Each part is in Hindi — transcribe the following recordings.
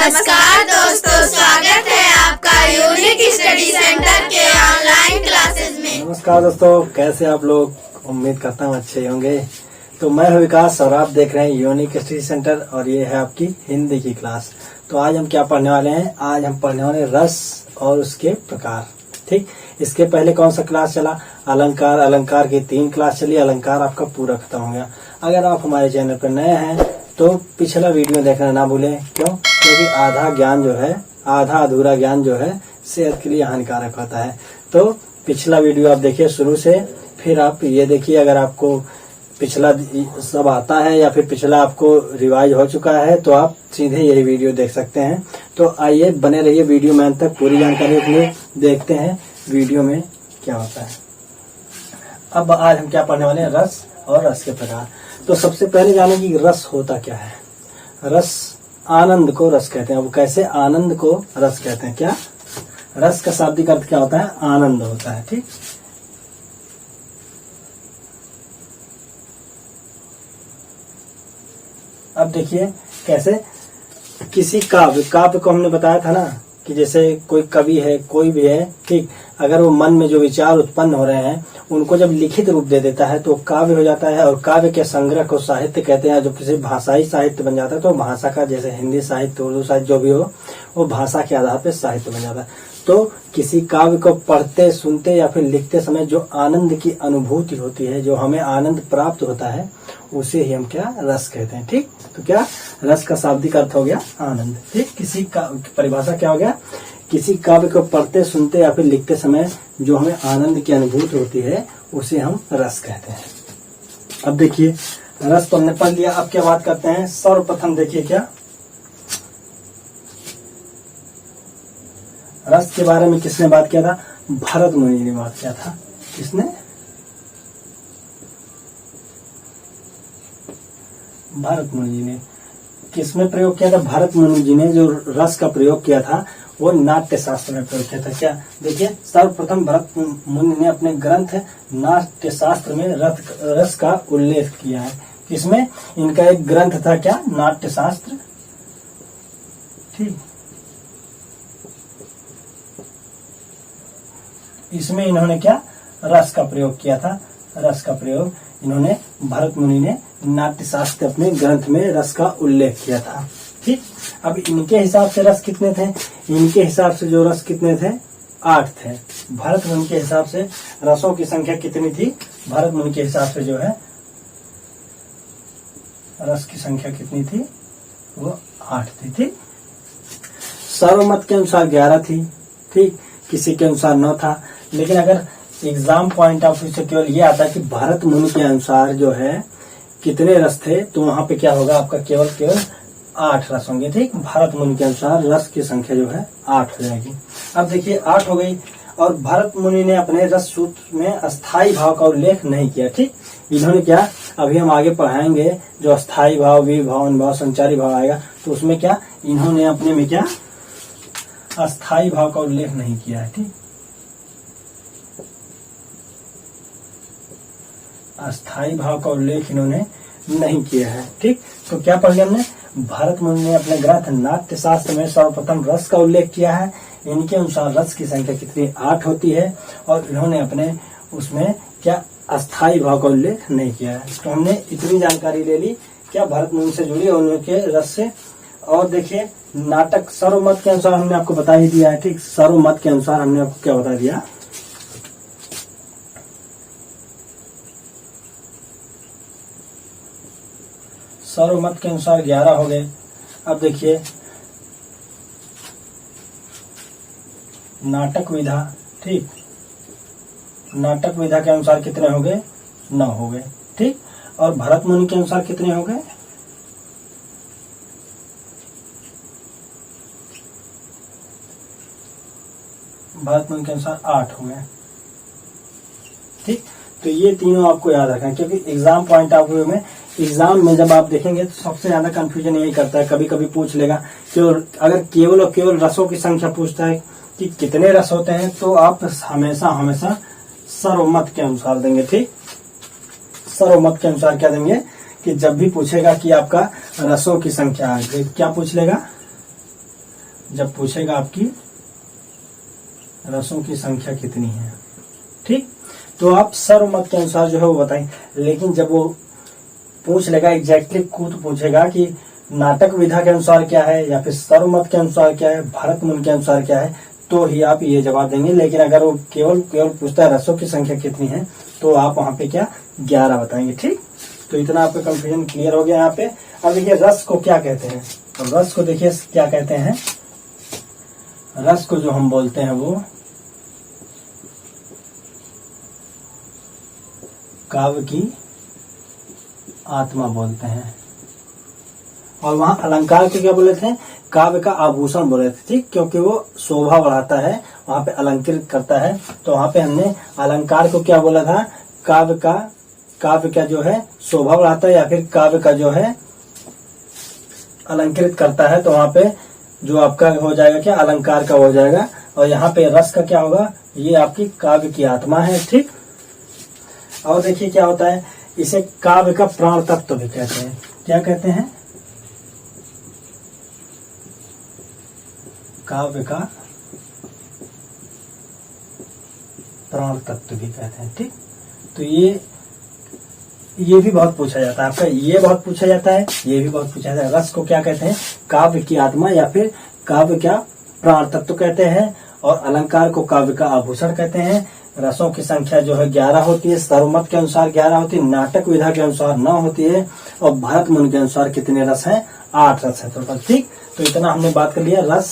नमस्कार दोस्तों, स्वागत है आपका यूनिक स्टडी सेंटर के ऑनलाइन क्लासेस में। नमस्कार दोस्तों, कैसे आप लोग? उम्मीद करता हूँ अच्छे होंगे। तो मैं हूँ विकास और आप देख रहे हैं यूनिक स्टडी सेंटर और ये है आपकी हिंदी की क्लास। तो आज हम क्या पढ़ने वाले हैं? आज हम पढ़ने वाले रस और उसके प्रकार। ठीक, इसके पहले कौन सा क्लास चला? अलंकार। अलंकार की 3 क्लास चली। अलंकार आपका पूरा खत्म हो गया। अगर आप हमारे चैनल पर नए हैं तो पिछला वीडियो देखना ना भूलें। क्यों? क्योंकि आधा ज्ञान जो है, आधा अधूरा ज्ञान जो है सेहत के लिए हानिकारक होता है। तो पिछला वीडियो आप देखिए शुरू से, फिर आप ये देखिए। अगर आपको पिछला सब आता है या फिर पिछला आपको रिवाइज हो चुका है तो आप सीधे यही वीडियो देख सकते हैं। तो आइए बने रहिए वीडियो में अंत तक, पूरी जानकारी के लिए देखते हैं वीडियो में क्या होता है। अब आज हम क्या पढ़ने वाले हैं? रस और रस के प्रकार। तो सबसे पहले जाने की रस होता क्या है। रस, आनंद को रस कहते हैं। अब कैसे आनंद को रस कहते हैं? क्या रस का शाब्दिक अर्थ क्या होता है? आनंद होता है। ठीक, अब देखिए कैसे किसी काव्य को हमने बताया था ना कि जैसे कोई कवि है, कोई भी है, ठीक, अगर वो मन में जो विचार उत्पन्न हो रहे हैं उनको जब लिखित रूप दे देता है तो काव्य हो जाता है। और काव्य के संग्रह को साहित्य कहते हैं। जो किसी भाषाई साहित्य बन जाता है तो भाषा का, जैसे हिंदी साहित्य, उर्दू साहित्य जो भी हो, वो भाषा के आधार पर साहित्य बन जाता है। तो किसी काव्य को पढ़ते, सुनते या फिर लिखते समय जो आनंद की अनुभूति होती है, जो हमें आनंद प्राप्त होता है, उसे ही हम क्या रस कहते हैं। ठीक, तो क्या रस का शाब्दिक अर्थ हो गया आनंद। ठीक, किसी का परिभाषा क्या हो गया? किसी काव्य को पढ़ते, सुनते या फिर लिखते समय जो हमें आनंद की अनुभूति होती है उसे हम रस कहते हैं। अब देखिए, रस तो हमने पढ़ लिया। अब क्या बात करते हैं? सर्वप्रथम देखिए क्या रस के बारे में किसने बात किया था? भरत मुनि ने बात किया था। किसने? भरत मुनि जी ने। किसमें प्रयोग किया था? भरत मुनि जी ने जो रस का प्रयोग किया था वो नाट्य शास्त्र में प्रयोग किया था। क्या? देखिए, सर्वप्रथम भरत मुनि ने अपने ग्रंथ नाट्य शास्त्र में रस का उल्लेख किया है। किसमें? इनका एक ग्रंथ था क्या? नाट्य शास्त्र। ठीक, इसमें इन्होंने क्या रस का प्रयोग किया था। रस का प्रयोग इन्होंने, भरत मुनि ने नाट्य शास्त्र अपने ग्रंथ में रस का उल्लेख किया था। ठीक, अब इनके हिसाब से रस कितने थे? इनके हिसाब से जो रस कितने थे? 8 थे। भरत मुनि के हिसाब से रसों की संख्या कितनी थी? भरत मुनि के हिसाब से जो है रस की संख्या कितनी थी? वो 8 थी। ठीक, सर्वमत के अनुसार 11 थी। ठीक, किसी के अनुसार 9 था। लेकिन अगर एग्जाम पॉइंट ऑफ व्यू से केवल ये आता है कि भरत मुनि के अनुसार जो है कितने रस थे, तो वहां पे क्या होगा आपका? केवल 8 रस होंगे। ठीक, भरत मुनि के अनुसार रस की संख्या जो है 8 हो जाएगी। अब देखिए 8 हो गई। और भरत मुनि ने अपने रस सूत्र में अस्थाई भाव का उल्लेख नहीं किया। ठीक, इन्होंने क्या, अभी हम आगे पढ़ाएंगे जो अस्थाई भाव, विभाव, अनुभाव, संचारी भाव आएगा, तो उसमें क्या इन्होंने अपने में क्या अस्थाई भाव का उल्लेख नहीं किया है। ठीक, अस्थाई भाव का उल्लेख इन्होंने नहीं किया है। ठीक, तो क्या पढ़ लिया हमने? भरत मुनि ने अपने ग्रंथ नाट्य शास्त्र में सर्वप्रथम रस का उल्लेख किया है। इनके अनुसार रस की संख्या कितनी? 8 होती है। और इन्होंने अपने उसमें क्या अस्थाई भाव का उल्लेख नहीं किया है। तो हमने इतनी जानकारी ले ली क्या भरत मुनि से जुड़ी और उनके रस से। और देखिए, नाटक सर्वमत के अनुसार हमने आपको बता ही दिया है। ठीक, सर्वमत के अनुसार हमने आपको क्या बता दिया? सर्वमत के अनुसार 11 हो गए। अब देखिए, नाटक विधा। ठीक, नाटक विधा के अनुसार कितने हो गए? 9 हो गए। ठीक, और भरत मुनि के अनुसार कितने हो गए? भरत मुनि के अनुसार 8 हो गए। ठीक, तो ये तीनों आपको याद रखना है, क्योंकि एग्जाम पॉइंट ऑफ व्यू में, एग्जाम में जब आप देखेंगे तो सबसे ज्यादा कंफ्यूजन यही करता है। कभी कभी पूछ लेगा कि अगर केवल और केवल रसों की संख्या पूछता है कि कितने रस होते हैं, तो आप हमेशा सर्वमत के अनुसार देंगे। ठीक, सर्वमत के अनुसार क्या देंगे कि जब भी पूछेगा कि आपका रसों की संख्या है, क्या पूछ लेगा? जब पूछेगा आपकी रसों की संख्या कितनी है, ठीक। तो आप सर्वमत के अनुसार जो है वो बताएंगे। लेकिन जब वो पूछ लेगा एग्जैक्टली खुद पूछेगा कि नाटक विधा के अनुसार क्या है या फिर सर्वमत के अनुसार क्या है, भारत मूल के अनुसार क्या है, तो ही आप ये जवाब देंगे। लेकिन अगर वो केवल पूछता है रसों की संख्या कितनी है, तो आप वहां पे क्या 11 बताएंगे, ठीक। तो इतना आपका कंफ्यूजन क्लियर हो गया यहाँ पे। अब देखिए रस को क्या कहते हैं। तो रस को देखिए क्या कहते हैं। रस को जो हम बोलते हैं वो काव्य की आत्मा बोलते हैं। और वहां अलंकार के क्या बोले थे, काव्य का आभूषण बोले थे, ठीक। क्योंकि वो शोभा बढ़ाता है, वहां पे अलंकृत करता है। तो वहां पे हमने अलंकार को क्या बोला था, काव्य का जो है शोभा बढ़ाता है या फिर काव्य का जो है अलंकृत करता है। तो वहां पे जो आपका हो जाएगा क्या, अलंकार का हो जाएगा। और यहाँ पे रस का क्या होगा, ये आपकी काव्य की आत्मा है, ठीक। और देखिए क्या होता है, इसे काव्य का प्राण तत्व भी कहते हैं। क्या कहते हैं, काव्य का प्राण तत्व भी कहते हैं, ठीक। तो ये भी बहुत पूछा जाता है आपका, ये बहुत पूछा जाता है, ये भी बहुत पूछा जाता है। रस को क्या कहते हैं, काव्य की आत्मा या फिर काव्य का प्राण तत्व कहते हैं। और अलंकार को काव्य का आभूषण कहते हैं। रसों की संख्या जो है 11 होती है, सर्वमत के अनुसार 11 होती है, नाटक विधा के अनुसार 9 होती है, और भारत मूल के अनुसार कितने रस हैं, 8 रस है टोटल, ठीक। तो इतना हमने बात कर लिया। रस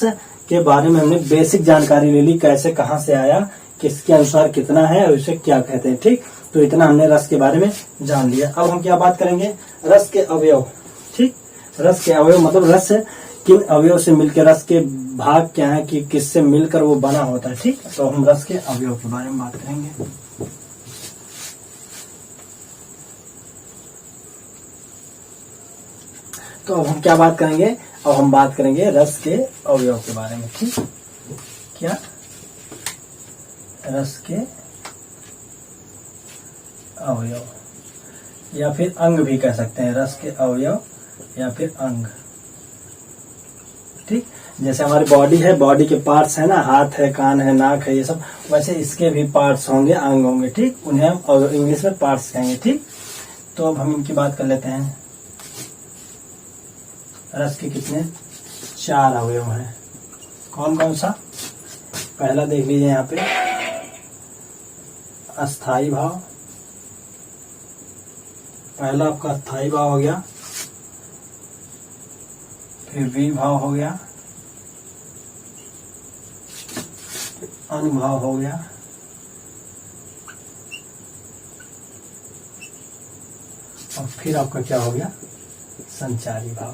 के बारे में हमने बेसिक जानकारी ले ली, कैसे कहाँ से आया, किसके अनुसार कितना है और इसे क्या कहते हैं, ठीक। तो इतना हमने रस के बारे में जान लिया। अब हम क्या बात करेंगे, रस के अवयव, ठीक। रस के अवयव मतलब रस किन अवयव से मिलकर, रस के भाग क्या है कि किससे मिलकर वो बना होता है, ठीक। तो हम रस के अवयव के बारे में बात करेंगे। तो अब हम क्या बात करेंगे, अब हम बात करेंगे रस के अवयव के बारे में, ठीक। क्या, रस के अवयव या फिर अंग भी कह सकते हैं, रस के अवयव या फिर अंग, ठीक। जैसे हमारी बॉडी है, बॉडी के पार्ट्स है ना, हाथ है, कान है, नाक है, ये सब, वैसे इसके भी पार्ट्स होंगे, अंग होंगे, ठीक। उन्हें हम इंग्लिश में पार्ट्स कहेंगे, ठीक। तो अब हम इनकी बात कर लेते हैं। रस के कितने 4 अवयव हैं, कौन कौन सा। पहला देख लीजिए यहाँ पे, अस्थाई भाव। पहला आपका अस्थाई भाव हो गया, फिर विभाव हो गया, अनुभाव हो गया, और फिर आपका क्या हो गया, संचारी भाव,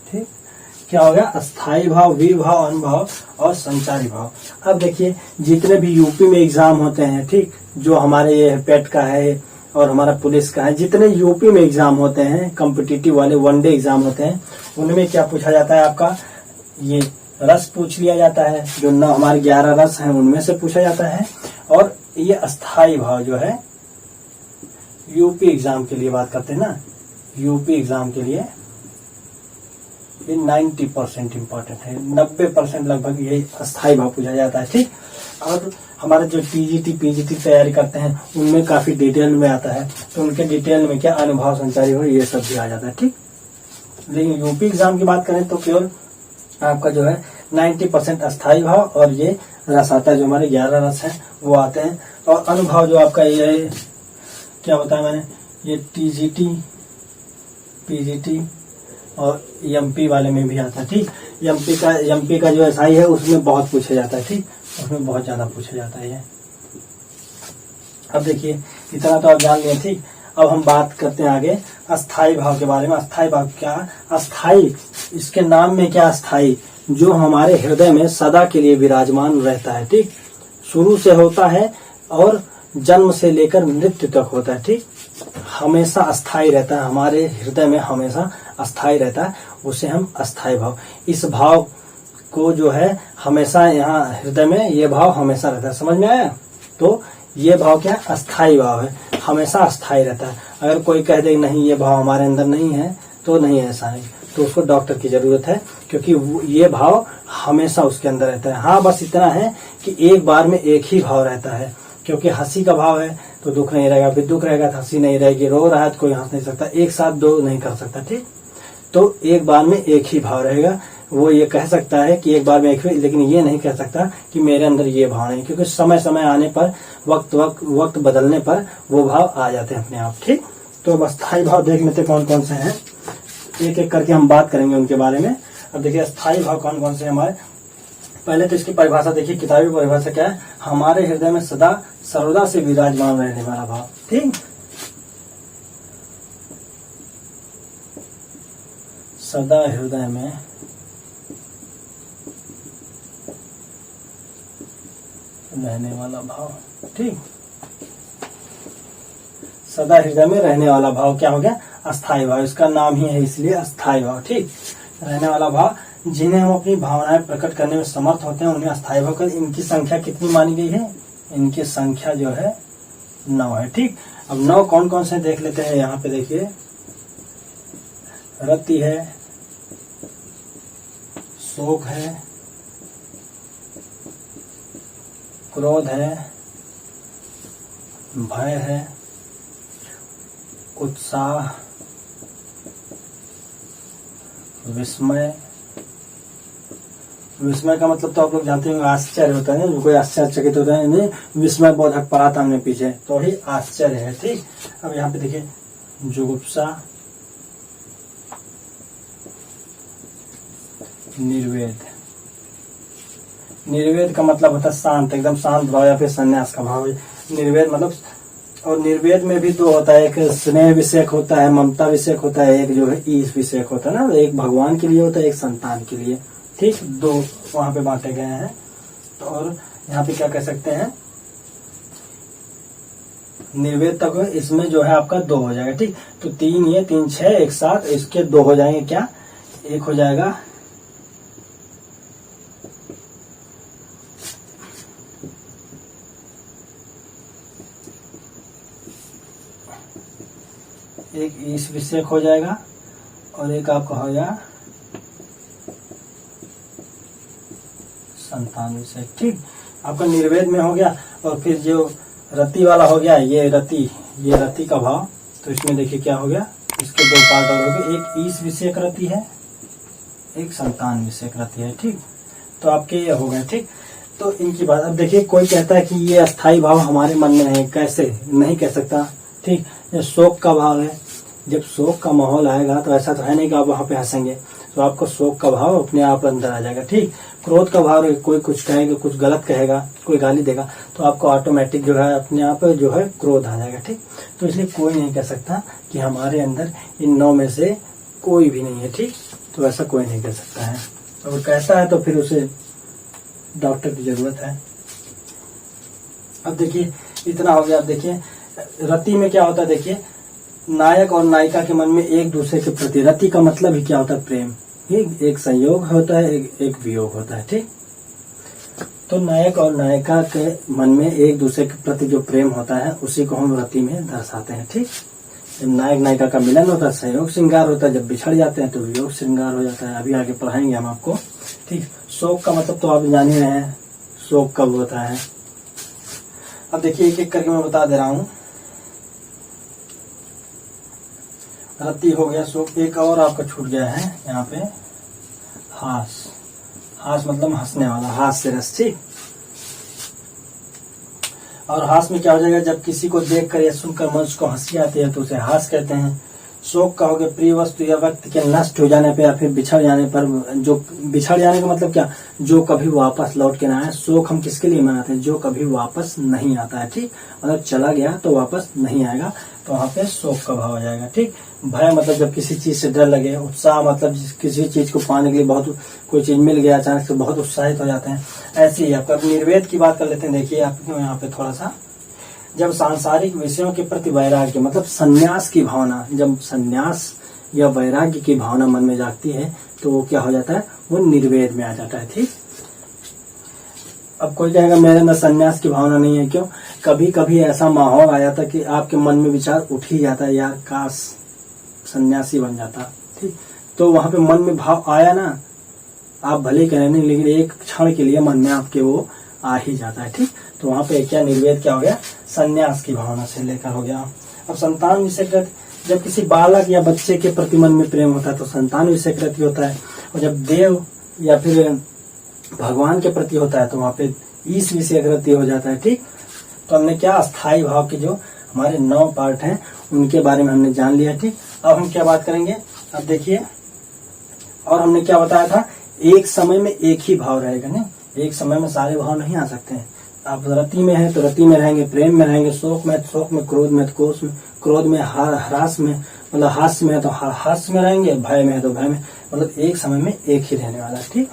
ठीक। क्या हो गया, अस्थाई भाव, विभाव, अनुभाव और संचारी भाव। अब देखिए जितने भी यूपी में एग्जाम होते हैं, ठीक, जो हमारे ये पेट का है और हमारा पुलिस का है, जितने यूपी में एग्जाम होते हैं कॉम्पिटिटिव वाले, वनडे एग्जाम होते हैं, उनमें क्या पूछा जाता है आपका, ये रस पूछ लिया जाता है। जो न हमारे 11 रस हैं उनमें से पूछा जाता है। और ये अस्थाई भाव जो है यूपी एग्जाम के लिए बात करते हैं ना, यूपी एग्जाम के लिए ये 90% इम्पोर्टेंट है, 90% लगभग ये अस्थाई भाव पूछा जाता है, ठीक। और हमारे जो टीजीटी पीजीटी तैयारी करते हैं उनमें काफी डिटेल में आता है, तो उनके डिटेल में क्या अनुभाव, संचारी भाव, ये सब भी आ जाता है, ठीक। लेकिन यूपी एग्जाम की बात करें तो केवल आपका जो है 90% अस्थाई भाव और ये रस आता है, जो हमारे 11 रस हैं वो आते हैं। और अनुभाव जो आपका ये क्या बताया मैंने, ये टीजीटी पीजीटी और एमपी वाले में भी आता है, ठीक। एमपी का जो एसआई है उसमें बहुत पूछा जाता है, ठीक, उसमें बहुत ज्यादा पूछा जाता है ये। अब देखिए इतना तो आप जान लिए, ठीक। अब हम बात करते हैं आगे अस्थाई भाव के बारे में। अस्थाई भाव क्या, अस्थाई, इसके नाम में क्या, अस्थाई, जो हमारे हृदय में सदा के लिए विराजमान रहता है, ठीक। शुरू से होता है और जन्म से लेकर मृत्यु तक होता है, ठीक। हमेशा अस्थाई रहता है, हमारे हृदय में हमेशा अस्थाई रहता है, उसे हम अस्थाई भाव, इस भाव को जो है हमेशा यहाँ हृदय में ये भाव हमेशा रहता है। समझ में आया। तो ये भाव क्या है, अस्थाई भाव है, हमेशा अस्थाई रहता है। अगर कोई कह दे नहीं ये भाव हमारे अंदर नहीं है, तो नहीं, ऐसा नहीं, तो उसको डॉक्टर की जरूरत है, क्योंकि ये भाव हमेशा उसके अंदर रहता है। हाँ, बस इतना है कि एक बार में एक ही भाव रहता है, क्योंकि हंसी का भाव है तो दुख नहीं रहेगा, फिर दुख रहेगा तो हंसी नहीं रहेगी, रो रहा है तो कोई हंस नहीं सकता, एक साथ दो नहीं कर सकता, ठीक। तो एक बार में एक ही भाव रहेगा। वो ये कह सकता है कि एक बार में एक ही, लेकिन ये नहीं कह सकता कि मेरे अंदर ये भाव नहीं, क्योंकि समय समय आने पर, वक्त बदलने पर वो भाव आ जाते हैं अपने आप, ठीक। तो अब अस्थायी भाव देख लेते कौन कौन से हैं, एक एक करके हम बात करेंगे उनके बारे में। अब देखिए अस्थायी भाव कौन कौन से हैं हमारे। पहले तो इसकी परिभाषा देखिए, किताबी परिभाषा क्या है, हमारे हृदय में सदा सर्वदा से विराजमान रहने वाला भाव, ठीक। सदा हृदय में रहने वाला भाव, ठीक। सदा हृदय में रहने वाला भाव क्या हो गया, अस्थायी भाव। इसका नाम ही है इसलिए अस्थायी भाव, ठीक। रहने वाला भाव, जिन्हें हम अपनी भावनाएं प्रकट करने में समर्थ होते हैं उन्हें अस्थायी भाव कर। इनकी संख्या कितनी मानी गई है, इनकी संख्या जो है 9 है, ठीक। अब 9 कौन कौन से देख लेते हैं। यहाँ पे देखिए, रति है, शोक है, क्रोध है, भय है, उत्साह, विस्मय। विस्मय का मतलब तो आप लोग जानते होंगे, आश्चर्य होता है, कोई आश्चर्यचकित होता है, नहीं, विस्मय बोधक पड़ा था हमने पीछे, तो ही आश्चर्य है, ठीक। अब यहाँ पे देखिए, जुगुप्सा, निर्वेद। निर्वेद का मतलब होता है शांत, एकदम शांत भाव या फिर संन्यास का भाव। निर्वेद मतलब, और निर्वेद में भी 2 होता है, एक स्नेह विषयक होता है, ममता विषयक होता है, एक जो है ईश विषयक होता है ना, एक भगवान के लिए होता है, एक संतान के लिए, ठीक। 2 वहां पे बांटे गए हैं। तो और यहाँ पे क्या कह सकते हैं, निर्वेद तक इसमें जो है आपका 2 हो जाएगा, ठीक। तो 3 ये 3 6 एक साथ, इसके 2 हो जाएंगे, क्या, एक हो जाएगा एक ईश विषयक हो जाएगा और एक आपका हो जाएगा संतान विषयक, ठीक। आपका निर्वेद में हो गया। और फिर जो रति वाला हो गया, ये रति का भाव, तो इसमें देखिए क्या हो गया, इसके 2 पार्ट और हो गए, एक ईश विषयक रति है, एक संतान विषयक रति है, ठीक। तो आपके ये हो गए, ठीक। तो इनकी बात। अब देखिए, कोई कहता है कि ये अस्थायी भाव हमारे मन में नहीं, कैसे नहीं कह सकता, ठीक। ये शोक का भाव है, जब शोक का माहौल आएगा तो ऐसा तो है नहीं कि आप वहां पे हंसेंगे, तो आपको शोक का भाव अपने आप अंदर आ जाएगा, ठीक। क्रोध का भाव, कोई कुछ कहेगा, कुछ गलत कहेगा, कोई गाली देगा, तो आपको ऑटोमेटिक जो है अपने आप जो है क्रोध आ जाएगा, ठीक। तो इसलिए कोई नहीं कह सकता कि हमारे अंदर इन 9 में से कोई भी नहीं है, ठीक। तो ऐसा कोई नहीं कह सकता है, अगर कहता है तो फिर उसे डॉक्टर की जरूरत है। अब देखिए, इतना हो गया। अब देखिए, रति में क्या होता है, देखिए, नायक और नायिका के मन में एक दूसरे के प्रति, रति का मतलब ही क्या होता है, प्रेम, एक संयोग होता है, एक वियोग होता है, ठीक। तो नायक और नायिका के मन में एक दूसरे के प्रति जो प्रेम होता है उसी को हम रति में दर्शाते हैं, ठीक। जब नायक नायिका का मिलन होता है संयोग श्रृंगार होता है, जब बिछड़ जाते हैं तो वियोग श्रृंगार हो जाता है। अभी आगे पढ़ाएंगे हम आपको, ठीक। शोक का मतलब तो आप जान ही रहे हैं, शोक कब होता है। अब देखिए, एक एक करके मैं बता दे रहा हूं। रति हो गया, शोक, एक और आपका छूट गया है यहाँ पे, हास। हास मतलब हंसने वाला, हास्य रस, ठीक। और हास में क्या हो जाएगा, जब किसी को देखकर या सुनकर मनुष्य को हंसी आती है तो उसे हास कहते हैं। शोक का हो गया, प्रिय वस्तु या व्यक्ति के नष्ट हो जाने पर या फिर बिछड़ जाने पर, जो बिछड़ जाने का मतलब क्या, जो कभी वापस लौट के ना आए। शोक हम किसके लिए मनाते हैं, जो कभी वापस नहीं आता है, ठीक। मतलब चला गया तो वापस नहीं आएगा, तो वहां पे शोक का भाव हो जाएगा, ठीक। भय मतलब जब किसी चीज से डर लगे। उत्साह मतलब किसी चीज को पाने के लिए बहुत, कोई चीज मिल गया अचानक से, बहुत उत्साहित हो जाते हैं। ऐसे ही आपका निर्वेद की बात कर लेते हैं। देखिए आपको यहाँ पे थोड़ा सा, जब सांसारिक विषयों के प्रति वैराग्य मतलब संन्यास की भावना, जब संन्यास या वैराग्य की भावना मन में जागती है तो वो क्या हो जाता है, वो निर्वेद में आ जाता है, ठीक। अब कोई कहेगा मेरे अंदर संन्यास की भावना नहीं है, क्यों, कभी कभी ऐसा माहौल आ जाता है कि आपके मन में विचार उठ ही जाता है, यार काश सन्यासी बन जाता, ठीक। तो वहां पे मन में भाव आया ना, आप भले करें नहीं, लेकिन एक क्षण के लिए मन में आपके वो आ ही जाता है, ठीक। तो वहां पे क्या निर्वेद क्या हो गया, संन्यास की भावना से लेकर हो गया। अब संतान विषयकृत, जब किसी बालक या बच्चे के प्रति मन में प्रेम होता है तो संतान विषयकृत होता है, और जब देव या फिर भगवान के प्रति होता है तो वहां पे ईश विषयकृत हो जाता है, ठीक। तो हमने क्या अस्थाई भाव के जो हमारे 9 पार्ट हैं उनके बारे में हमने जान लिया, ठीक। अब हम क्या बात करेंगे, अब देखिए, और हमने क्या बताया था, एक समय में एक ही भाव रहेगा, नहीं, एक समय में सारे भाव नहीं आ सकते हैं। आप रति में है तो रति में रहेंगे, प्रेम में रहेंगे, शोक में क्रोध में तो क्रोध में, ह्रास में मतलब हास्य में है तो हास्य में रहेंगे, भय में है तो भय में, मतलब एक समय में एक ही रहने वाला है, ठीक।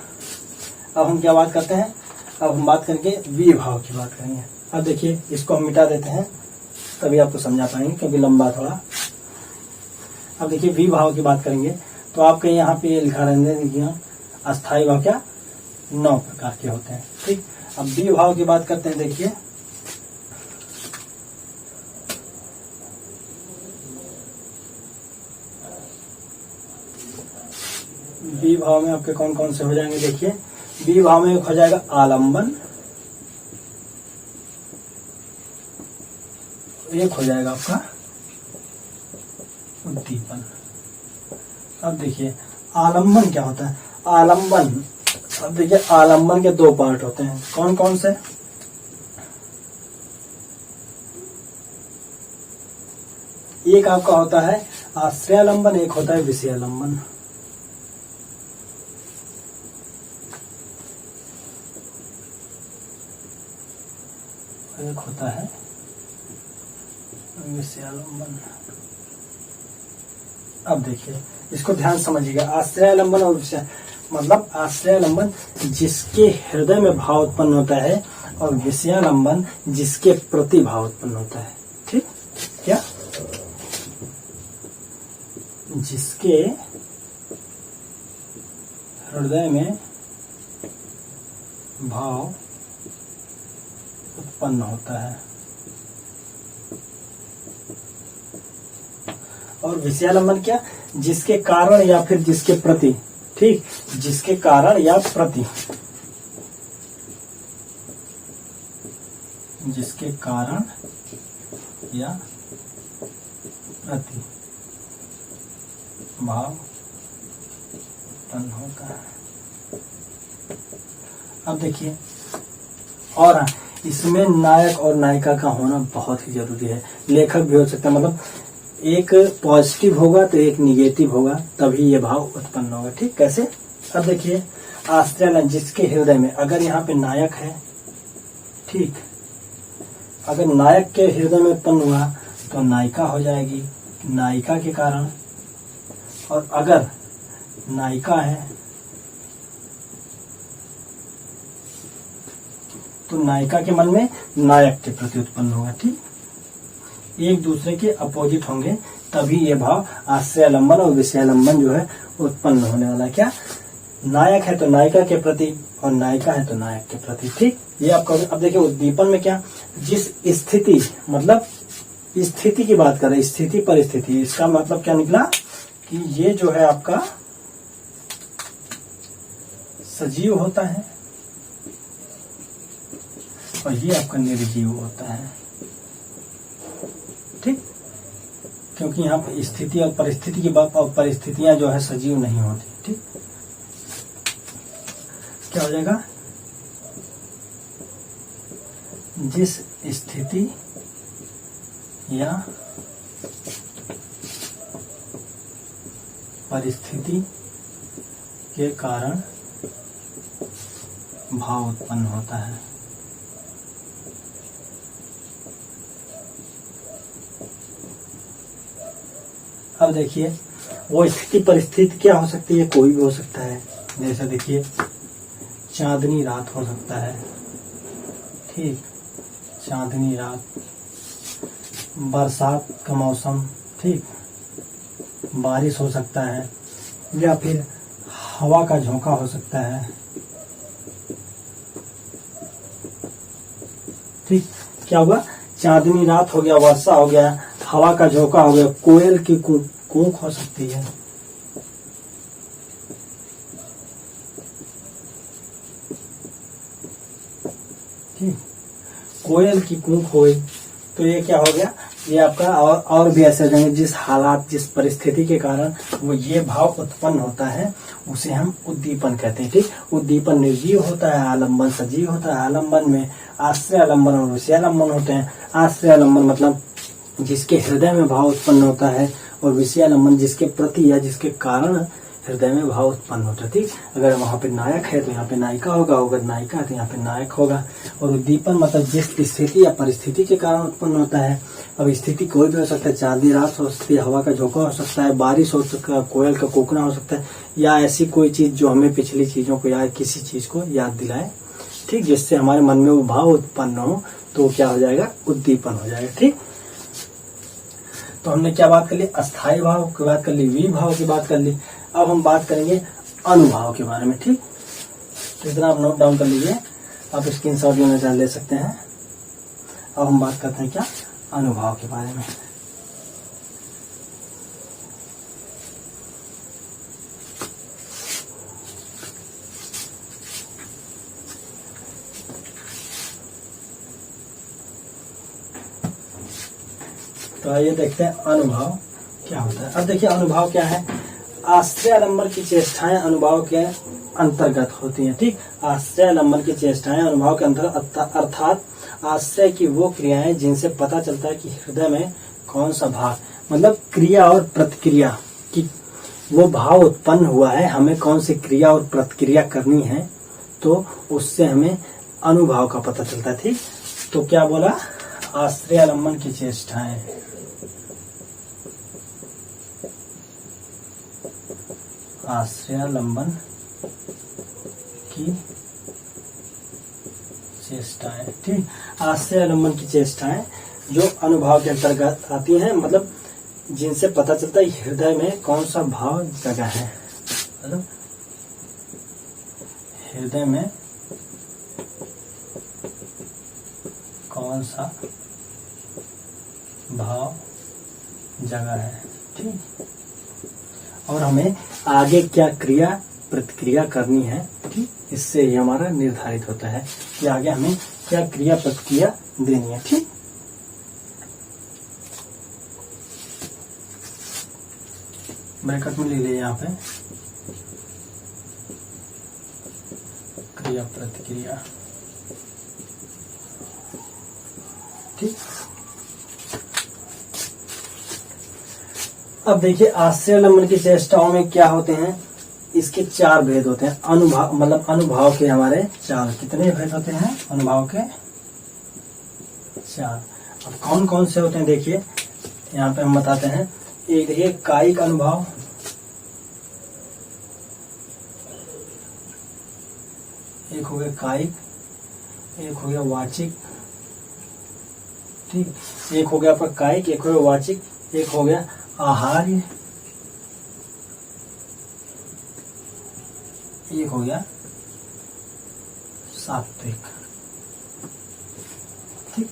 अब हम क्या बात करते हैं, अब हम बात करके विभाव की बात करेंगे। अब देखिए, इसको हम मिटा देते हैं तभी आपको समझा पाएंगे, कभी लंबा थोड़ा। अब देखिए, विभाव की बात करेंगे तो आपके यहाँ पे ये लिखा रहने देखिए, अस्थाई भाव क्या 9 प्रकार के होते हैं, ठीक। अब विभाव की बात करते हैं, देखिए विभाव में आपके कौन कौन से हो जाएंगे, देखिए विभाव में एक हो जाएगा आलंबन, एक हो जाएगा आपका उद्दीपन। अब देखिए आलंबन क्या होता है, आलंबन, अब देखिए आलंबन के 2 पार्ट होते हैं, कौन कौन से, एक आपका होता है आश्रयालंबन, एक होता है विषयालंबन। एक होता है विषयालंबन। अब देखिए, इसको ध्यान समझिएगा, आश्रयालंबन और विषय, मतलब आश्रयालंबन जिसके हृदय में भाव उत्पन्न होता है, और विषयालंबन जिसके प्रति भाव उत्पन्न होता है, ठीक। क्या, जिसके हृदय में भाव उत्पन्न होता है, और विषयालंबन क्या, जिसके कारण या फिर जिसके प्रति, ठीक, जिसके कारण या प्रति, जिसके कारण या प्रति भाव उत्पन्न होता है। अब देखिए, और इसमें नायक और नायिका का होना बहुत ही जरूरी है। लेखक भी हो सकता है, मतलब एक पॉजिटिव होगा तो एक निगेटिव होगा, तभी ये भाव उत्पन्न होगा, ठीक। कैसे, अब देखिए आश्रयालंबन जिसके हृदय में, अगर यहाँ पे नायक है, ठीक, अगर नायक के हृदय में उत्पन्न हुआ तो नायिका हो जाएगी नायिका के कारण, और अगर नायिका है तो नायिका के मन में नायक के प्रति उत्पन्न होगा, ठीक। एक दूसरे के अपोजिट होंगे तभी ये भाव आश्रयालंबन और विषयालंबन जो है उत्पन्न होने वाला है। क्या, नायक है तो नायिका के प्रति, और नायिका है तो नायक के प्रति, ठीक। ये आपका, अब देखिए उद्दीपन में क्या, जिस स्थिति, मतलब स्थिति की बात कर रहे हैं, स्थिति परिस्थिति, इसका मतलब क्या निकला कि ये जो है आपका सजीव होता है और ये आपका निर्जीव होता है, ठीक। क्योंकि यहाँ पर स्थिति और परिस्थिति की बात, और परिस्थितियां जो है सजीव नहीं होती, ठीक। क्या हो जाएगा, जिस स्थिति या परिस्थिति के कारण भाव उत्पन्न होता है। अब देखिए, वो स्थिति परिस्थिति क्या हो सकती है, कोई भी हो सकता है। जैसे देखिए चांदनी रात हो सकता है, ठीक, चांदनी रात, बरसात का मौसम, ठीक, बारिश हो सकता है, या फिर हवा का झोंका हो सकता है, ठीक। क्या हुआ, चांदनी रात हो गया, वर्षा हो गया, हवा का झोंका हो गया, कोयल की कूक हो सकती है, ठीक, कोयल की कूक होए, तो ये क्या हो गया, ये आपका और भी ऐसे हो जाएंगे जिस हालात जिस परिस्थिति के कारण वो ये भाव उत्पन्न होता है उसे हम उद्दीपन कहते हैं। ठीक, उद्दीपन निर्जीव होता है, आलम्बन सजीव होता है। आलम्बन में आश्रय आलम्बन और विषयालम्बन होते हैं। आश्रय आलम्बन मतलब जिसके हृदय में भाव उत्पन्न होता है, और विषयालम्बन जिसके प्रति या जिसके कारण हृदय में भाव उत्पन्न होता है। ठीक, अगर वहां पे नायक है तो यहाँ पे नायिका होगा, अगर नायिका है तो यहाँ पे नायक होगा। और उद्दीपन मतलब जिस स्थिति या परिस्थिति के कारण उत्पन्न होता है। अब स्थिति कोई भी हो सकता है, चांदी रात हो सकती है, हवा का झोंका हो सकता है, बारिश हो सकता है, कोयल का कूकना हो सकता है, या ऐसी कोई चीज जो हमें पिछली चीजों को या किसी चीज को याद दिलाए, ठीक, जिससे हमारे मन में वो भाव उत्पन्न हो, तो क्या हो जाएगा, उद्दीपन हो जाएगा। ठीक, तो हमने क्या बात कर ली, अस्थायी भाव की बात कर ली, विभाव की बात कर ली। अब हम बात करेंगे अनुभाव के बारे में। ठीक, तो इतना आप नोट डाउन कर लीजिए, आप स्क्रीनशॉट लेना चाहे ले सकते हैं। अब हम बात करते हैं क्या, अनुभाव के बारे में। तो आइए देखते हैं अनुभाव क्या होता है। अब देखिए अनुभाव क्या है, आश्रय आलम्बन की चेष्टाएं अनुभाव के अंतर्गत होती हैं। ठीक, आश्रय आलम्बन की चेष्टाएं अनुभाव के अंतर्गत, अर्थात आश्रय की वो क्रियाएं जिनसे पता चलता है कि हृदय में कौन सा भाव, मतलब क्रिया और प्रतिक्रिया की वो भाव उत्पन्न हुआ है, हमें कौन सी क्रिया और प्रतिक्रिया करनी है, तो उससे हमें अनुभाव का पता चलता है। ठीक, तो क्या बोला, आश्रय आलम्बन की चेष्टाएं, आश्रयालंबन की चेष्टाएं। ठीक, आश्रयालंबन की चेष्टाएं जो अनुभाव के अंतर्गत आती हैं, मतलब जिनसे पता चलता है हृदय में कौन सा भाव जगह है, मतलब हृदय में कौन सा भाव जगह है। ठीक, और हमें आगे क्या क्रिया प्रतिक्रिया करनी है। ठीक, इससे ही हमारा निर्धारित होता है कि आगे हमें क्या क्रिया प्रतिक्रिया देनी है। ठीक, ब्रैकेट में ले लीजिए यहाँ पे क्रिया प्रतिक्रिया। ठीक, अब देखिए आश्रयालंबन की चेष्टाओं में क्या होते हैं, इसके चार भेद होते हैं। अनुभाव मतलब अनुभाव के हमारे चार, कितने भेद होते हैं अनुभाव के, चार। अब कौन कौन से होते हैं देखिए यहाँ पे हम बताते हैं। एक देखिए कायिक अनुभाव, एक हो गया कायिक, एक हो गया वाचिक। ठीक, एक हो गया आपका कायिक, एक हो गया वाचिक, एक हो गया आहार्य, एक हो गया सात्विक। ठीक,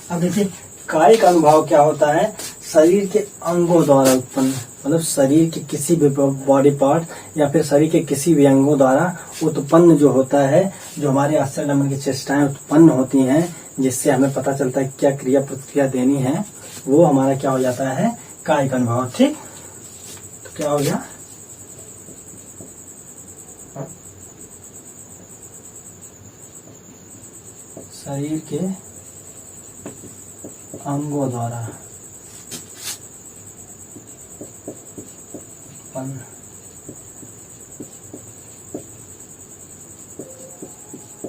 अब देखिए कायिक अनुभाव क्या होता है, शरीर के अंगों द्वारा उत्पन्न, मतलब शरीर के किसी भी बॉडी पार्ट या फिर शरीर के किसी भी अंगों द्वारा उत्पन्न जो होता है, जो हमारे आश्रयालंबन की चेष्टाएं उत्पन्न होती हैं, जिससे हमें पता चलता है क्या क्रिया प्रतिक्रिया देनी है, वो हमारा क्या हो जाता है, कायिक अनुभव। ठीक, तो क्या हो गया, शरीर के अंगों द्वारा उत्पन्न।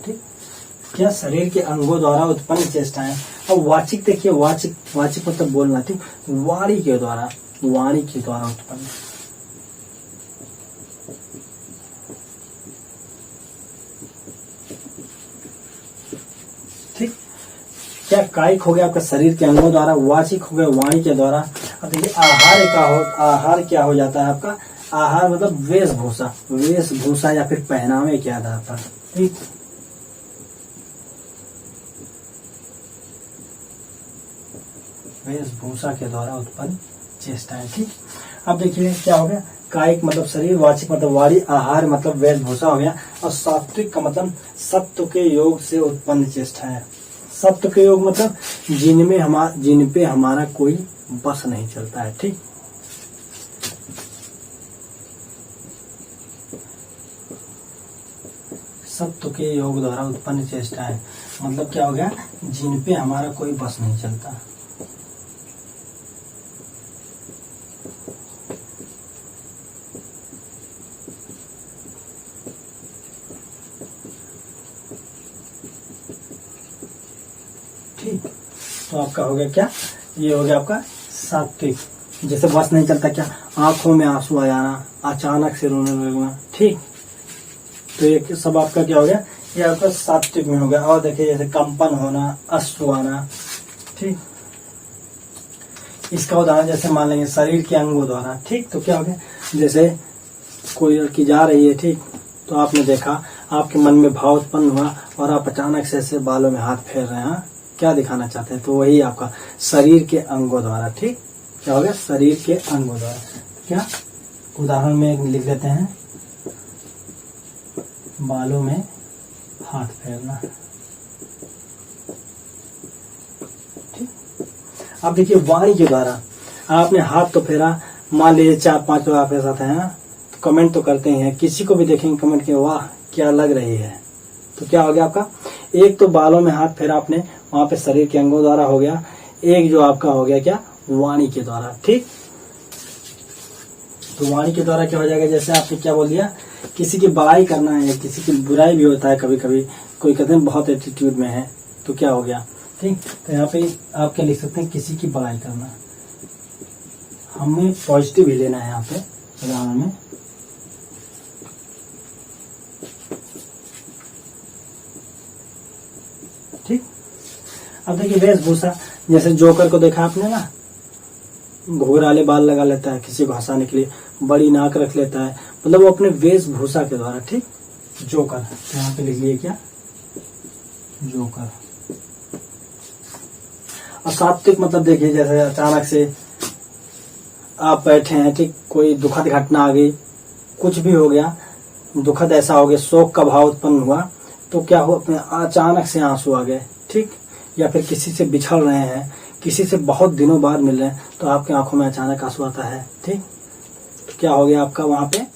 ठीक, क्या शरीर के अंगों द्वारा उत्पन्न चेष्टाएं। अब वाचिक देखिए, वाचिक वाचिक मतलब बोलना। ठीक, वाणी के द्वारा, वाणी के द्वारा उत्पन्न। ठीक, क्या कायिक हो गया आपका शरीर के अंगों द्वारा, वाचिक हो गया वाणी के द्वारा। अब देखिए आहार का हो, आहार क्या हो जाता है आपका, आहार मतलब वेशभूषा, वेशभूषा या फिर पहनावे के आधार पर। ठीक, वेशभूषा के द्वारा उत्पन्न चेष्टाएं। ठीक, अब देखिए क्या हो गया, कायिक मतलब शरीर, वाचिक मतलब वाणी, आहार मतलब वेशभूषा हो गया, और सात्विक का मतलब सत्व के योग से उत्पन्न चेष्टा है। सत्व के योग मतलब जिन पे हमारा कोई बस नहीं चलता है। ठीक, सत्व के योग द्वारा उत्पन्न चेष्टा है मतलब क्या हो गया, जिन पे हमारा कोई बस नहीं चलता। ठीक, तो आपका हो गया क्या, ये हो गया आपका सात्विक। जैसे बस नहीं चलता क्या, आंखों में आंसू आ जाना, अचानक से रोने लगना। ठीक, तो ये सब आपका क्या हो गया, ये आपका सात्विक में हो गया। और देखिए जैसे कंपन होना, अश्रु आना। ठीक, इसका उदाहरण जैसे मान लेंगे शरीर के अंगों द्वारा। ठीक, तो क्या हो गया, जैसे कोई लड़की जा रही है, ठीक, तो आपने देखा, आपके मन में भाव उत्पन्न हुआ और आप अचानक से ऐसे बालों में हाथ फेर रहे हैं, क्या दिखाना चाहते हैं, तो वही आपका शरीर के अंगों द्वारा। ठीक, क्या हो गया, शरीर के अंगों द्वारा। क्या उदाहरण में लिख लेते हैं, बालों में हाथ फेरना। ठीक, अब देखिए वाणी के द्वारा आपने हाथ तो फेरा, मान लीजिए 4-5 लोग आपके साथ हैं, तो कमेंट तो करते हैं, किसी को भी देखेंगे कमेंट के, वाह क्या लग रही है। तो क्या हो गया आपका, एक तो बालों में हाथ फेरा आपने, वहां पे शरीर के अंगों द्वारा हो गया, एक जो आपका हो गया क्या, वाणी के द्वारा। ठीक, तो वाणी के द्वारा क्या हो जाएगा, जैसे आपने क्या बोल दिया, किसी की बड़ाई करना है, किसी की बुराई भी होता है कभी कभी, कोई कहते हैं बहुत एटीट्यूड में है, तो क्या हो गया। ठीक, तो यहाँ पे आप क्या लिख सकते हैं, किसी की बड़ाई करना, हमें पॉजिटिव ही लेना है यहाँ पे उदाहरण में। ठीक, अब देखिए वेशभूषा, जैसे जोकर को देखा आपने ना, घुघराले बाल लगा लेता है किसी को हंसाने के लिए, बड़ी नाक रख लेता है, मतलब वो अपने वेशभूषा के द्वारा। ठीक, जोकर, तो यहाँ पे लिख लिए क्या, जोकर। और सात्विक मतलब देखिए जैसे अचानक से आप बैठे हैं, ठीक, कोई दुखद घटना आ गई, कुछ भी हो गया, दुखद ऐसा हो गया, शोक का भाव उत्पन्न हुआ, तो क्या हो, अपने अचानक से आंसू आ गए। ठीक, या फिर किसी से बिछड़ रहे हैं, किसी से बहुत दिनों बाद मिल रहे हैं, तो आपकी आंखों में अचानक आंसू आता है। ठीक, तो क्या हो गया आपका, वहां पे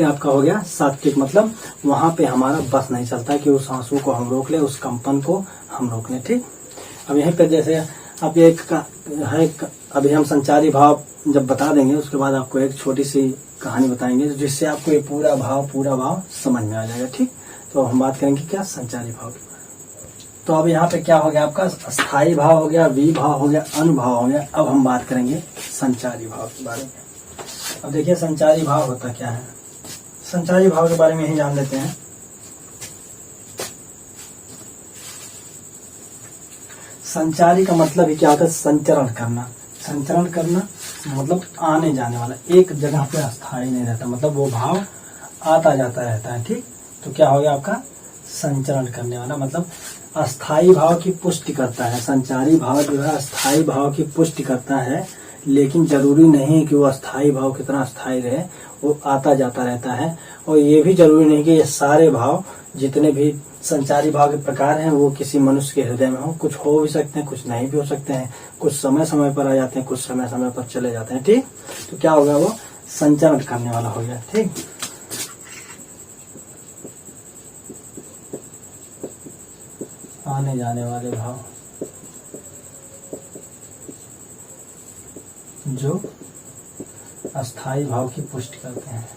आपका हो गया सात्विक, मतलब वहां पे हमारा बस नहीं चलता कि उस आंसू को हम रोक ले, उस कंपन को हम रोक लें। ठीक, अब यहीं पे जैसे आप एक है, अभी हम संचारी भाव जब बता देंगे, उसके बाद आपको एक छोटी सी कहानी बताएंगे जिससे आपको ये पूरा भाव समझ में आ जाएगा। ठीक, तो हम बात करेंगे क्या, संचारी भाव की। तो अब यहाँ पे क्या हो गया आपका, स्थायी भाव हो गया, विभाव हो गया, अनुभाव हो गया। अब हम बात करेंगे संचारी भाव के बारे में। अब देखिए संचारी भाव होता क्या है, संचारी भाव के बारे में ही जान लेते हैं। संचारी का मतलब ही क्या होता है, संचरण करना। संचरण करना मतलब आने जाने वाला, एक जगह पे अस्थायी नहीं रहता, मतलब वो भाव आता जाता रहता है। ठीक, तो क्या हो गया आपका, संचरण करने वाला, मतलब अस्थाई भाव की पुष्टि करता है। संचारी भाव जो है अस्थाई भाव की पुष्टि करता है, लेकिन जरूरी नहीं कि वो अस्थाई भाव कितना अस्थाई रहे, वो आता जाता रहता है। और ये भी जरूरी नहीं कि ये सारे भाव जितने भी संचारी भाव के प्रकार हैं वो किसी मनुष्य के हृदय में हो, कुछ हो भी सकते हैं, कुछ नहीं भी हो सकते हैं, कुछ समय समय पर आ जाते हैं, कुछ समय समय पर चले जाते हैं। ठीक, तो क्या होगा, वो संचरण करने वाला हो गया। ठीक, आने जाने वाले भाव जो अस्थाई भाव की पुष्टि करते हैं।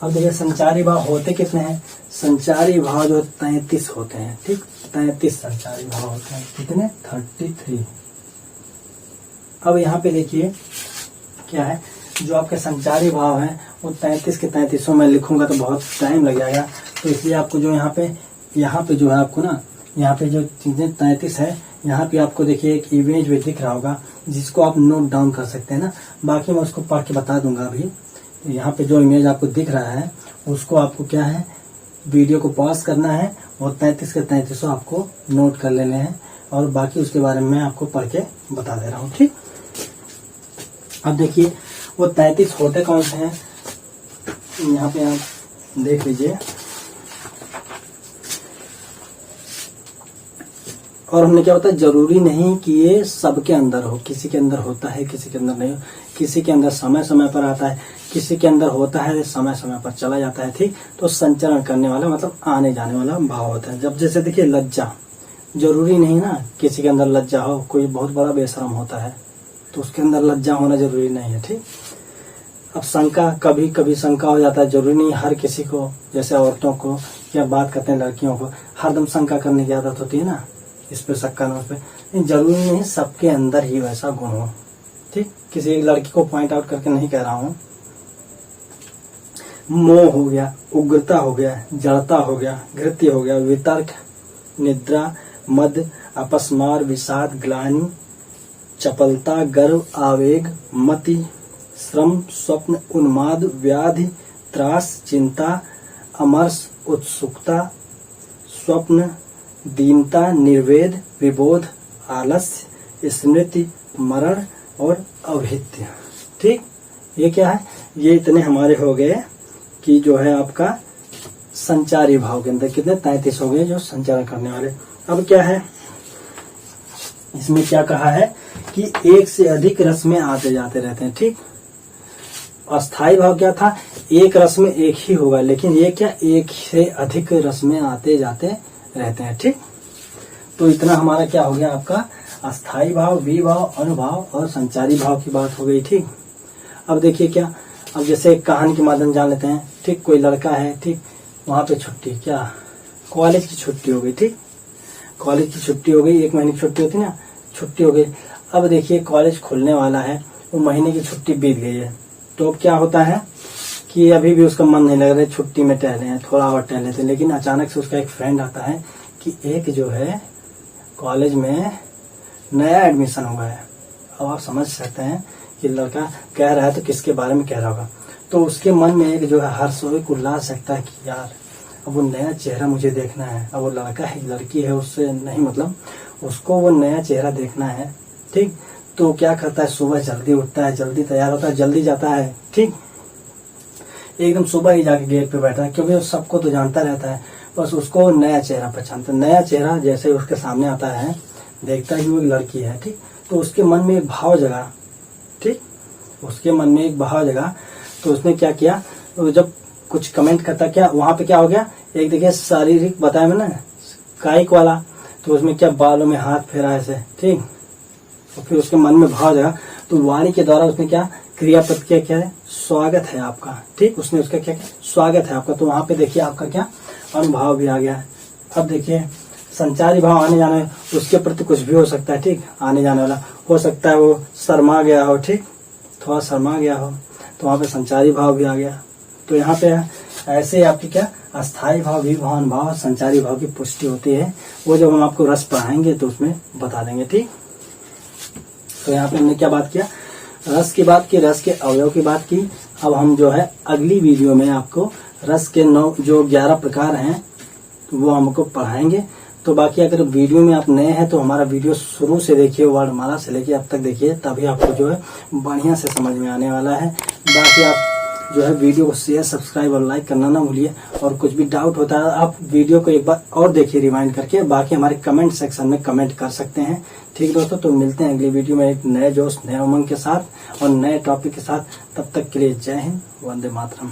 अब देखिए संचारी भाव होते कितने हैं, संचारी भाव जो 33 होते हैं। ठीक, 33 संचारी भाव होते हैं। कितने, 33। अब यहाँ पे देखिए क्या है, जो आपके संचारी भाव हैं वो 33 के 33 में लिखूंगा तो बहुत टाइम लग जाएगा, तो इसलिए आपको जो यहाँ पे जो है आपको ना, यहाँ पे जो चीजें 33 है, यहाँ पे आपको देखिए एक इमेज भी दिख रहा होगा जिसको आप नोट डाउन कर सकते हैं ना, बाकी मैं उसको पढ़ के बता दूंगा। अभी यहाँ पे जो इमेज आपको दिख रहा है उसको आपको क्या है, वीडियो को पॉज करना है और 33 के 33 आपको नोट कर लेने हैं और बाकी उसके बारे में मैं आपको पढ़ के बता दे रहा हूँ। ठीक, अब देखिए वो 33 होते कौन से हैं, यहाँ पे आप देख लीजिए। और हमने क्या होता है, जरूरी नहीं कि ये सबके अंदर हो, किसी के अंदर होता है किसी के अंदर नहीं हो, किसी के अंदर समय समय पर आता है, किसी के अंदर होता है समय समय पर चला जाता है। ठीक, तो संचरण करने वाला मतलब आने जाने वाला भाव होता है। जब जैसे देखिए लज्जा, जरूरी नहीं ना किसी के अंदर लज्जा हो, कोई बहुत बड़ा बेशरम होता है तो उसके अंदर लज्जा होना जरूरी नहीं है। ठीक, अब शंका, कभी कभी शंका हो जाता है, जरूरी नहीं हर किसी को, जैसे औरतों को या बात करते हैं लड़कियों को हरदम शंका करने की आदत होती है ना, इस पे शक करना उस पे, जरूरी नहीं सबके अंदर ही वैसा गुण हो। ठीक, किसी एक लड़की को पॉइंट आउट करके नहीं कह रहा हूँ। मोह हो गया, उग्रता हो गया, जड़ता हो गया, घृत्य हो गया, वितर्क, निद्रा, मद, अपस्मार, विषाद, ग्लानि, चपलता, गर्व, आवेग, मति, श्रम, स्वप्न, उन्माद, व्याधि, त्रास, चिंता, अमर्ष, उत्सुकता, स्वप्न, दीनता, निर्वेद, विबोध, आलस्य, स्मृति, मरण और अभित्य। ठीक, ये क्या है, ये इतने हमारे हो गए कि जो है आपका संचारी भाव के अंदर कितने 33 हो गए जो संचारण करने वाले। अब क्या है, इसमें क्या कहा है कि एक से अधिक रस में आते जाते रहते हैं। ठीक, अस्थाई भाव क्या था, एक रस में एक ही होगा, लेकिन ये क्या, एक से अधिक रस में आते जाते रहते हैं। ठीक, तो इतना हमारा क्या हो गया, आपका अस्थाई भाव, विभाव, अनुभाव और संचारी भाव की बात हो गई। ठीक, अब देखिए क्या, अब जैसे एक कहानी के माध्यम जान लेते हैं। ठीक, कोई लड़का है, ठीक, वहां पे छुट्टी, क्या कॉलेज की छुट्टी हो गई। ठीक, कॉलेज की छुट्टी हो गई, 1 महीने की छुट्टी होती ना, छुट्टी हो गई। अब देखिए कॉलेज खुलने वाला है, वो महीने की छुट्टी बीत गई है, तो अब क्या होता है कि अभी भी उसका मन नहीं लग रहा है, छुट्टी में टहले हैं, थोड़ा और टहले थे, लेकिन अचानक से उसका एक फ्रेंड आता है कि एक जो है कॉलेज में नया एडमिशन हुआ है। अब आप समझ सकते हैं कि लड़का कह रहा है तो किसके बारे में कह रहा होगा, तो उसके मन में एक जो है हर्ष और उल्लास सकता है कि यार अब वो नया चेहरा मुझे देखना है। अब वो लड़का है, लड़की है, उससे नहीं मतलब, उसको वो नया चेहरा देखना है। ठीक, तो क्या करता है, सुबह जल्दी उठता है, जल्दी तैयार होता है, जल्दी जाता है। ठीक, एकदम सुबह ही जाके गेट पे बैठा है, क्योंकि वो सबको तो जानता रहता है, बस उसको नया चेहरा पहचानता है। नया चेहरा जैसे उसके सामने आता है, देखता है कि वो एक लड़की है। ठीक, तो उसके मन में एक भाव जगा। ठीक, उसके मन में एक भाव जगा, तो उसने क्या किया, तो जब कुछ कमेंट करता, क्या वहां पे क्या हो गया, एक देखिए शारीरिक बताया मैंने, कायिक वाला, तो उसमें क्या बालों में हाथ फेरा ऐसे। ठीक, तो फिर उसके मन में भाव जगा, तो वाणी के द्वारा उसने क्या क्रियापद क्या है, स्वागत है आपका। ठीक, उसने उसका क्या किया, स्वागत है आपका। तो वहां पे देखिए आपका क्या अनुभाव भी आ गया। अब देखिए संचारी भाव आने जाने, उसके प्रति कुछ भी हो सकता है। ठीक, आने जाने वाला हो सकता है वो शर्मा गया हो, ठीक, थोड़ा शर्मा गया हो, तो वहां पे संचारी भाव भी आ गया। तो यहाँ पे ऐसे आपकी क्या अस्थाई भाव, विभाव, अनुभाव, संचारी भाव की पुष्टि होती है। वो जब हम आपको रस पढ़ाएंगे तो उसमें बता देंगे। ठीक, तो यहाँ पे हमने क्या बात किया, रस की बात की, रस के अवयव की बात की। अब हम जो है अगली वीडियो में आपको रस के 11 प्रकार हैं वो हमको पढ़ाएंगे। तो बाकी अगर वीडियो में आप नए हैं तो हमारा वीडियो शुरू से देखिए, वर्णमाला से लेके अब तक देखिए, तभी आपको जो है बढ़िया से समझ में आने वाला है। बाकी आप जो है वीडियो को शेयर, सब्सक्राइब और लाइक करना ना भूलिए। और कुछ भी डाउट होता है आप वीडियो को एक बार और देखिए रिवाइंड करके, बाकी हमारे कमेंट सेक्शन में कमेंट कर सकते हैं। ठीक दोस्तों, तो मिलते हैं अगली वीडियो में एक नए जोश, नए उमंग के साथ और नए टॉपिक के साथ। तब तक के लिए जय हिंद, वंदे मातरम।